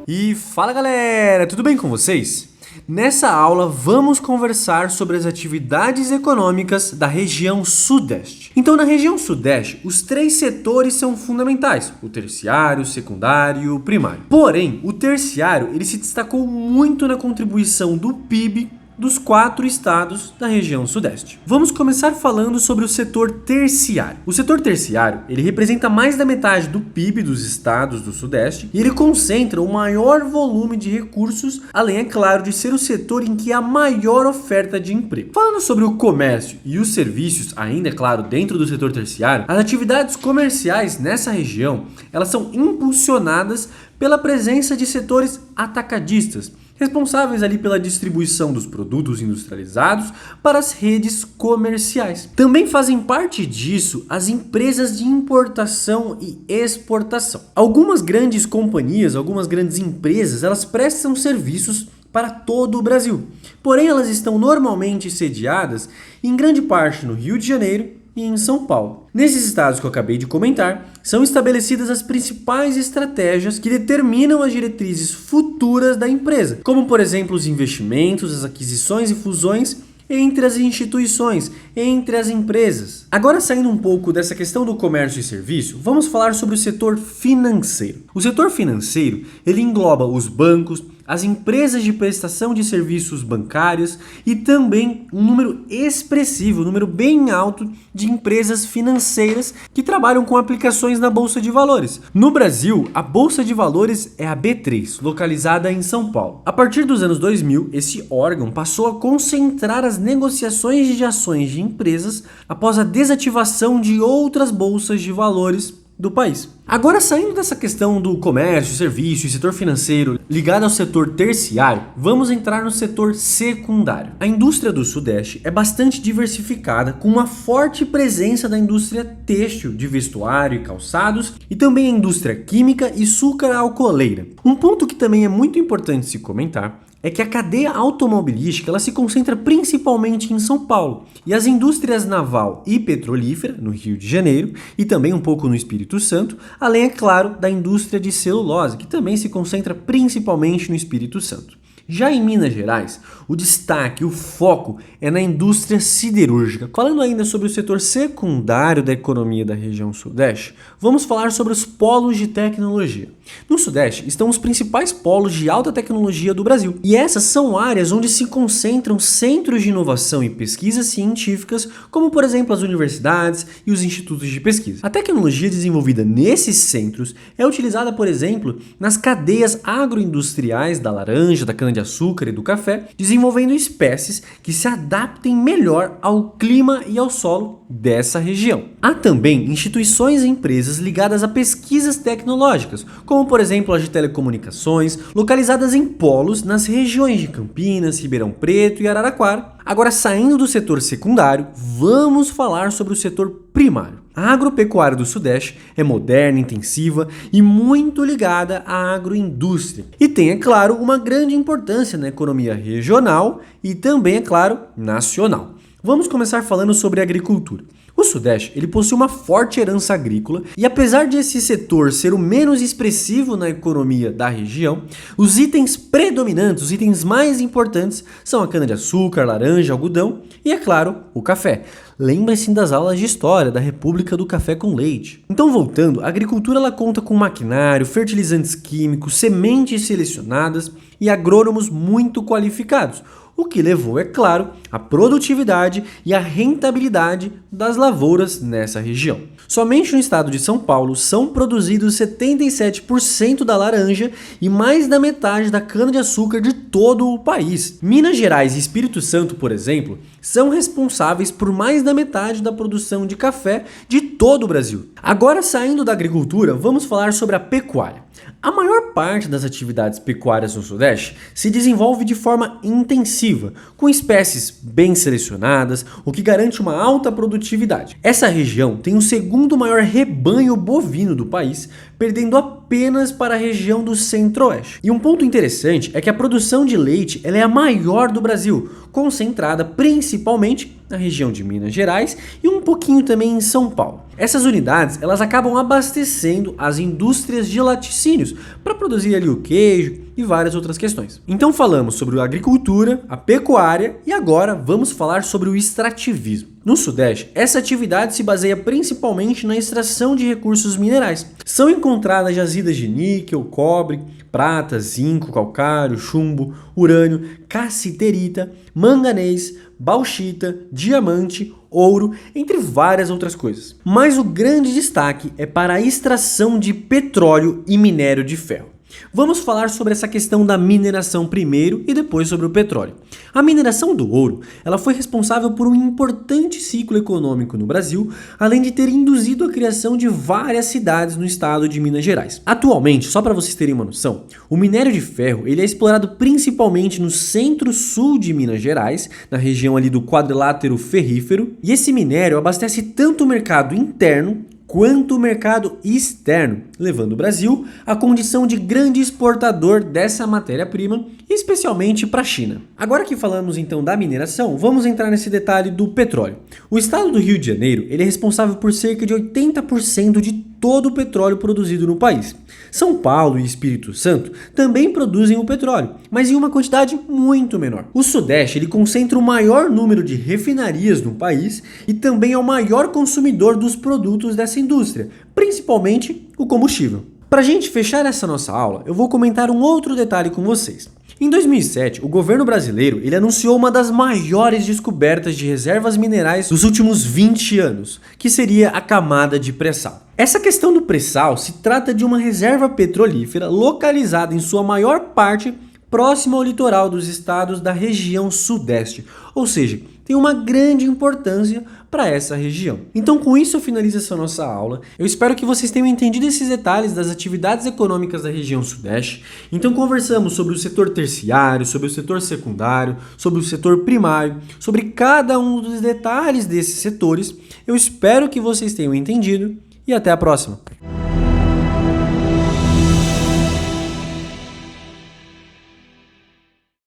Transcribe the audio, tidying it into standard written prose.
E fala galera, tudo bem com vocês? Nessa aula vamos conversar sobre as atividades econômicas da região Sudeste. Então, na região Sudeste, os três setores são fundamentais: o terciário, o secundário e o primário. Porém, o terciário ele se destacou muito na contribuição do PIB dos 4 estados da região Sudeste. Vamos começar falando sobre o setor terciário. O setor terciário, ele representa mais da metade do PIB dos estados do Sudeste e ele concentra o maior volume de recursos, além, é claro, de ser o setor em que há maior oferta de emprego. Falando sobre o comércio e os serviços, ainda, é claro, dentro do setor terciário, as atividades comerciais nessa região, elas são impulsionadas pela presença de setores atacadistas, responsáveis ali pela distribuição dos produtos industrializados para as redes comerciais. Também fazem parte disso as empresas de importação e exportação. Algumas grandes companhias, algumas grandes empresas, elas prestam serviços para todo o Brasil. Porém, elas estão normalmente sediadas em grande parte no Rio de Janeiro e em São Paulo. Nesses estados que eu acabei de comentar, são estabelecidas as principais estratégias que determinam as diretrizes futuras da empresa, como por exemplo os investimentos, as aquisições e fusões entre as instituições, entre as empresas. Agora, saindo um pouco dessa questão do comércio e serviço, vamos falar sobre o setor financeiro. O setor financeiro, ele engloba os bancos, as empresas de prestação de serviços bancários e também um número expressivo, um número bem alto de empresas financeiras que trabalham com aplicações na Bolsa de Valores. No Brasil, a Bolsa de Valores é a B3, localizada em São Paulo. A partir dos anos 2000, esse órgão passou a concentrar as negociações de ações de empresas após a desativação de outras bolsas de valores do país. Agora, saindo dessa questão do comércio, serviço e setor financeiro ligado ao setor terciário, vamos entrar no setor secundário. A indústria do Sudeste é bastante diversificada, com uma forte presença da indústria têxtil, de vestuário e calçados, e também a indústria química e sucra-alcooleira. Um ponto que também é muito importante se comentar é que a cadeia automobilística ela se concentra principalmente em São Paulo, e as indústrias naval e petrolífera, no Rio de Janeiro, e também um pouco no Espírito Santo, além, é claro, da indústria de celulose, que também se concentra principalmente no Espírito Santo. Já em Minas Gerais, o destaque, o foco é na indústria siderúrgica. Falando ainda sobre o setor secundário da economia da região Sudeste, vamos falar sobre os polos de tecnologia. No Sudeste estão os principais polos de alta tecnologia do Brasil, e essas são áreas onde se concentram centros de inovação e pesquisas científicas, como por exemplo as universidades e os institutos de pesquisa. A tecnologia desenvolvida nesses centros é utilizada, por exemplo, nas cadeias agroindustriais da laranja, da cana-de-açúcar e do café, desenvolvendo espécies que se adaptem melhor ao clima e ao solo dessa região. Há também instituições e empresas ligadas a pesquisas tecnológicas, como por exemplo as de telecomunicações, localizadas em polos nas regiões de Campinas, Ribeirão Preto e Araraquara. Agora, saindo do setor secundário, vamos falar sobre o setor primário. A agropecuária do Sudeste é moderna, intensiva e muito ligada à agroindústria. E tem, é claro, uma grande importância na economia regional e também, é claro, nacional. Vamos começar falando sobre a agricultura. O Sudeste ele possui uma forte herança agrícola e, apesar de esse setor ser o menos expressivo na economia da região, os itens predominantes, os itens mais importantes são a cana-de-açúcar, laranja, algodão e, é claro, o café. Lembre-se das aulas de história da República do Café com Leite. Então, voltando, a agricultura ela conta com maquinário, fertilizantes químicos, sementes selecionadas e agrônomos muito qualificados, o que levou, é claro, à produtividade e à rentabilidade das lavouras nessa região. Somente no estado de São Paulo são produzidos 77% da laranja e mais da metade da cana-de-açúcar de todo o país. Minas Gerais e Espírito Santo, por exemplo, são responsáveis por mais da metade da produção de café de todo o Brasil. Agora, saindo da agricultura, vamos falar sobre a pecuária. A maior parte das atividades pecuárias no Sudeste se desenvolve de forma intensiva, com espécies bem selecionadas, o que garante uma alta produtividade. Essa região tem o segundo maior rebanho bovino do país, perdendo apenas para a região do Centro-Oeste. E um ponto interessante é que a produção de leite ela é a maior do Brasil, concentrada principalmente na região de Minas Gerais e um pouquinho também em São Paulo. Essas unidades, elas acabam abastecendo as indústrias de laticínios para produzir ali o queijo e várias outras questões. Então falamos sobre a agricultura, a pecuária e agora vamos falar sobre o extrativismo. No Sudeste, essa atividade se baseia principalmente na extração de recursos minerais. São encontradas jazidas de níquel, cobre, prata, zinco, calcário, chumbo, urânio, cassiterita, manganês, bauxita, diamante, ouro, entre várias outras coisas. Mas o grande destaque é para a extração de petróleo e minério de ferro. Vamos falar sobre essa questão da mineração primeiro e depois sobre o petróleo. A mineração do ouro, ela foi responsável por um importante ciclo econômico no Brasil, além de ter induzido a criação de várias cidades no estado de Minas Gerais. Atualmente, só para vocês terem uma noção, o minério de ferro ele é explorado principalmente no centro-sul de Minas Gerais, na região ali do quadrilátero ferrífero, e esse minério abastece tanto o mercado interno quanto o mercado externo, levando o Brasil à condição de grande exportador dessa matéria-prima, especialmente para a China. Agora que falamos então da mineração, vamos entrar nesse detalhe do petróleo. O estado do Rio de Janeiro ele é responsável por cerca de 80% de todo o petróleo produzido no país. São Paulo e Espírito Santo também produzem o petróleo, mas em uma quantidade muito menor. O Sudeste ele concentra o maior número de refinarias no país e também é o maior consumidor dos produtos dessa indústria, principalmente o combustível. Para a gente fechar essa nossa aula, eu vou comentar um outro detalhe com vocês. Em 2007, o governo brasileiro ele anunciou uma das maiores descobertas de reservas minerais dos últimos 20 anos, que seria a camada de pré-sal. Essa questão do pré-sal se trata de uma reserva petrolífera localizada em sua maior parte próxima ao litoral dos estados da região Sudeste, ou seja, tem uma grande importância para essa região. Então com isso eu finalizo essa nossa aula. Eu espero que vocês tenham entendido esses detalhes das atividades econômicas da região Sudeste. Então conversamos sobre o setor terciário, sobre o setor secundário, sobre o setor primário, sobre cada um dos detalhes desses setores. Eu espero que vocês tenham entendido e até a próxima!